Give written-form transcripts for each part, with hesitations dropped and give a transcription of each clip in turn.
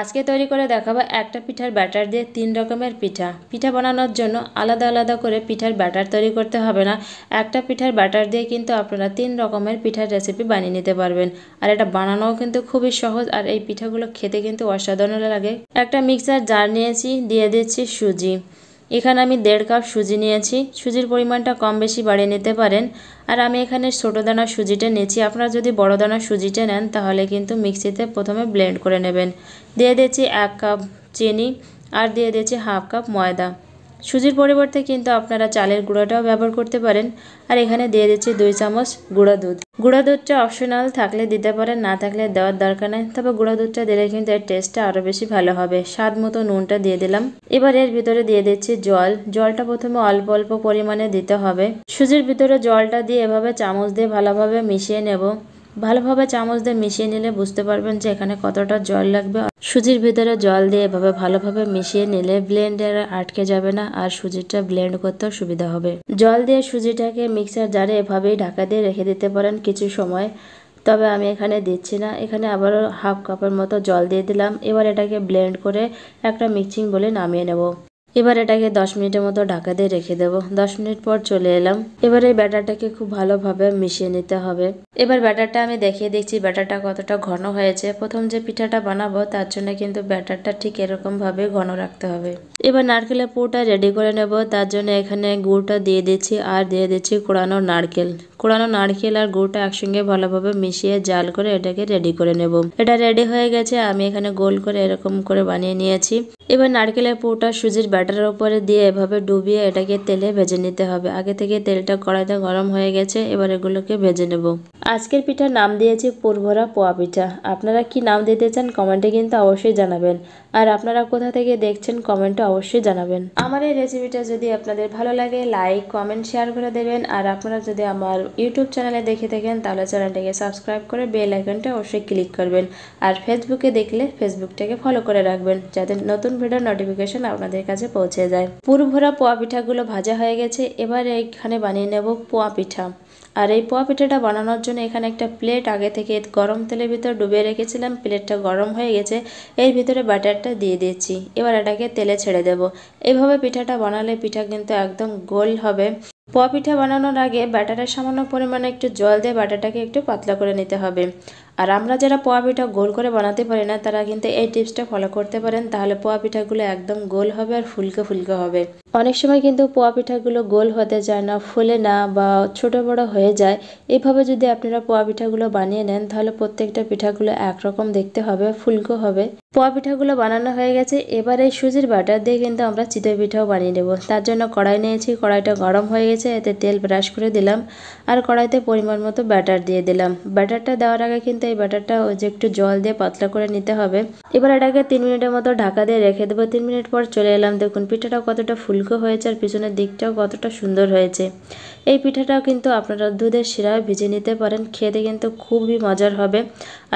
আজকে তৈরি করে দেখাবো একটা পিঠার ব্যাটার দিয়ে 3 রকমের পিঠা। পিঠা বানানোর জন্য আলাদা আলাদা করে পিঠার ব্যাটার তৈরি করতে হবে না। একটা পিঠার ব্যাটার দিয়ে কিন্তু আপনারা 3 রকমের পিঠার রেসিপি বানিয়ে নিতে পারবেন। আর এটা বানানোও কিন্তু খুবই সহজ, আর এই পিঠাগুলো খেতে কিন্তু অসাধারণ লাগে। একটা মিক্সার জার নিয়েছি, দিয়ে দিচ্ছি সুজি। এখানে আমি 1.5 কাপ সুজি নিয়েছি। সুজির পরিমাণটা কম বেশি বাড়িয়ে নিতে পারেন। আর আমি এখানে ছোটো দানা সুজিটা নিয়েছি। আপনারা যদি বড় দানা সুজিটা নেন তাহলে কিন্তু মিক্সিতে প্রথমে ব্লেন্ড করে নেবেন। দিয়ে দিচ্ছি 1 কাপ চিনি, আর দিয়ে দিচ্ছি 1/2 কাপ ময়দা। সুজির পরিবর্তে কিন্তু আপনারা চালের গুঁড়োটাও ব্যবহার করতে পারেন। আর এখানে দিয়ে দিচ্ছি 2 চামচ গুঁড়া দুধ। গুঁড়া দুধটা অপশনাল, থাকলে দিতে পারেন, না থাকলে দেওয়ার দরকার নেই। তবে গুঁড়া দুধটা দিলে কিন্তু এর টেস্টটা আরও বেশি ভালো হবে। স্বাদ মতো নুনটা দিয়ে দিলাম। এবার এর ভিতরে দিয়ে দিচ্ছি জল। জলটা প্রথমে অল্প অল্প পরিমাণে দিতে হবে। সুজির ভিতরে জলটা দিয়ে এভাবে চামচ দিয়ে ভালোভাবে মিশিয়ে নেব। ভালোভাবে চামচ দিয়ে মিশিয়ে নিলে বুঝতে পারবেন যে এখানে কতটা জল লাগবে। সুজির ভিতরে জল দিয়ে এভাবে ভালোভাবে মিশিয়ে নিলে ব্লেন্ডার আটকে যাবে না, আর সুজিটা ব্লেন্ড করতেও সুবিধা হবে। জল দিয়ে সুজিটাকে মিক্সার জারে এভাবেই ঢাকা দিয়ে রেখে দিতে পারেন কিছু সময়। তবে আমি এখানে দিচ্ছি না, এখানে আবারও 1/2 কাপের মতো জল দিয়ে দিলাম। এবার এটাকে ব্লেন্ড করে একটা মিক্সিং বলে নামিয়ে নেব। এবার এটাকে 10 মিনিটের মতো ঢাকা দিয়ে রেখে দেবো। 10 মিনিট পর চলে এলাম। এবার এই ব্যাটারটাকে খুব ভালোভাবে মিশিয়ে নিতে হবে। এবার ব্যাটারটা আমি দেখিয়ে দিচ্ছি ব্যাটারটা কতটা ঘন হয়েছে। প্রথম যে পিঠাটা বানাবো তার জন্য কিন্তু ব্যাটারটা ঠিক এরকম ভাবে ঘন রাখতে হবে। এবার নারকেলের পুরটা রেডি করে নেব। তার জন্য এখানে গুড়টা দিয়ে দিচ্ছি, আর দিয়ে দিচ্ছি কোড়ানো নারকেল। কোড়ানো নারকেল আর গুড়টা একসঙ্গে ভালোভাবে মিশিয়ে জাল করে এটাকে রেডি করে নেব। এটা রেডি হয়ে গেছে। আমি এখানে গোল করে এরকম করে বানিয়ে নিয়েছি। এবার নারকেলের পুরটা সুজির ব্যাটারের উপরে দিয়ে এভাবে ডুবিয়ে এটাকে তেলে ভেজে নিতে হবে। আগে থেকে তেলটা কড়াইতে গরম হয়ে গেছে। এবার এগুলোকে ভেজে নেব। আজকের পিঠার নাম দিয়েছি পুরভরা পোয়া পিঠা। আপনারা কি নাম দিতে চান কমেন্টে কিন্তু অবশ্যই জানাবেন। আর আপনারা কোথা থেকে দেখছেন কমেন্টে অবশ্যই জানাবেন। আমার এই রেসিপিটা যদি আপনাদের ভালো লাগে লাইক কমেন্ট শেয়ার করে দেবেন। আর আপনারা যদি আমার ইউটিউব চ্যানেলে দেখে থাকেন তাহলে চ্যানেলটাকে সাবস্ক্রাইব করে বেল আইকনটা অবশ্যই ক্লিক করবেন। আর ফেসবুকে দেখলে ফেসবুকটাকে ফলো করে রাখবেন, যাতে নতুন ভিডিওর নোটিফিকেশন আপনাদের কাছে পৌঁছে যায়। পুরভরা পোয়া পিঠাগুলো ভাজা হয়ে গেছে। এবার এইখানে বানিয়ে নেব পোয়া পিঠা। আর এই পোয়া পিঠাটা বানানোর জন্য এখানে একটা প্লেট আগে থেকে গরম তেলের ভিতর ডুবিয়ে রেখেছিলাম। প্লেটটা গরম হয়ে গেছে। এর ভিতরে ব্যাটারটা দিয়ে দিচ্ছি। এবার এটাকে তেলে ছেড়ে দেব। এইভাবে পিঠাটা বানালে পিঠা কিন্তু একদম গোল হবে। পোয়া পিঠা বানানোর আগে ব্যাটারের সামান্য পরিমাণে একটু জল দিয়ে ব্যাটারটাকে একটু পাতলা করে নিতে হবে। আর আমরা যারা পোয়া পিঠা গোল করে বানাতে পারি না তারা কিন্তু এই টিপসটা ফলো করতে পারেন, তাহলে পোয়া পিঠাগুলো একদম গোল হবে আর ফুলকে ফুলকে হবে। অনেক সময় কিন্তু পোয়া পিঠাগুলো গোল হতে চায় না, ফুলে না, বা ছোট বড় হয়ে যায়। এইভাবে যদি আপনারা পোয়া পিঠাগুলো বানিয়ে নেন তাহলে প্রত্যেকটা পিঠাগুলো একরকম দেখতে হবে, ফুলকো হবে। পোয়া পিঠাগুলো বানানো হয়ে গেছে। এবার এই সুজির ব্যাটার দিয়ে কিন্তু আমরা চিতই পিঠাও বানিয়ে নেব। তার জন্য কড়াই নিয়েছি। কড়াইটা গরম হয়ে গেছে। এতে তেল ব্রাশ করে দিলাম, আর কড়াইতে পরিমাণ মতো ব্যাটার দিয়ে দিলাম। ব্যাটারটা দেওয়ার আগে কিন্তু এই ব্যাটারটা ওই যে একটু জল দিয়ে পাতলা করে নিতে হবে। এবার এটাকে 3 মিনিটের মতো ঢাকা দিয়ে রেখে দেবো। 3 মিনিট পর চলে এলাম। দেখুন পিঠাটা কতটা ফুলকো হয়েছে, আর পিছনের দিকটাও কতটা সুন্দর হয়েছে। এই পিঠাটাও কিন্তু আপনারা দুধের শিরায় ভিজে নিতে পারেন, খেতে কিন্তু খুবই মজার হবে।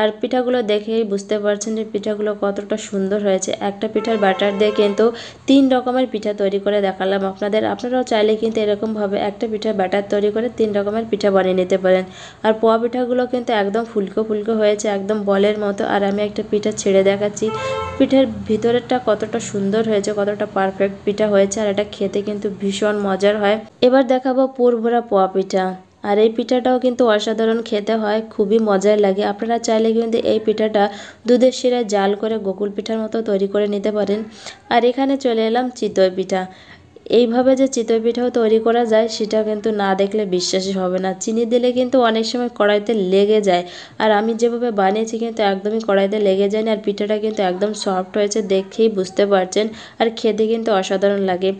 আর পিঠাগুলো দেখেই বুঝতে পারছেন যে পিঠাগুলো কতটা সুন্দর হয়েছে। একটা পিঠার ব্যাটার দিয়ে কিন্তু 3 রকমের পিঠা তৈরি করে দেখালাম আপনাদের। আপনারাও চাইলে কিন্তু এরকমভাবে একটা পিঠার ব্যাটার তৈরি করে 3 রকমের পিঠা বানিয়ে নিতে পারেন। আর পোয়া পিঠাগুলো কিন্তু একদম ফুলকো ফুলকো হয়েছে, একদম বলের মতো। আর আমি একটা পিঠা ছেড়ে দেখাচ্ছি। পিঠের ভিতরেরটা কতটা সুন্দর হয়েছে, কতটা পারফেক্ট পিঠা হয়েছে, আর এটা খেতে কিন্তু ভীষণ মজার হয়। এবার দেখাবো পুরভরা পোয়া পিঠা। আর এই পিঠাটাও কিন্তু অসাধারণ খেতে হয়, খুবই মজার লাগে। আপনারা চাইলে কিন্তু এই পিঠাটা দুধের শিরায় জাল করে গোকুল পিঠার মতো তৈরি করে নিতে পারেন। আর এখানে চলে এলাম চিতই পিঠা। এইভাবে যে চিতই পিঠাও তৈরি করা যায় সেটা কিন্তু না দেখলে বিশ্বাসই হবে না। চিনি দিলে কিন্তু অনেক সময় কড়াইতে লেগে যায়, আর আমি যেভাবে বানিয়েছি কিন্তু একদমই কড়াইতে লেগে যায়নি। আর পিঠাটা কিন্তু একদম সফট হয়েছে, দেখেই বুঝতে পারছেন। আর খেতে কিন্তু অসাধারণ লাগে।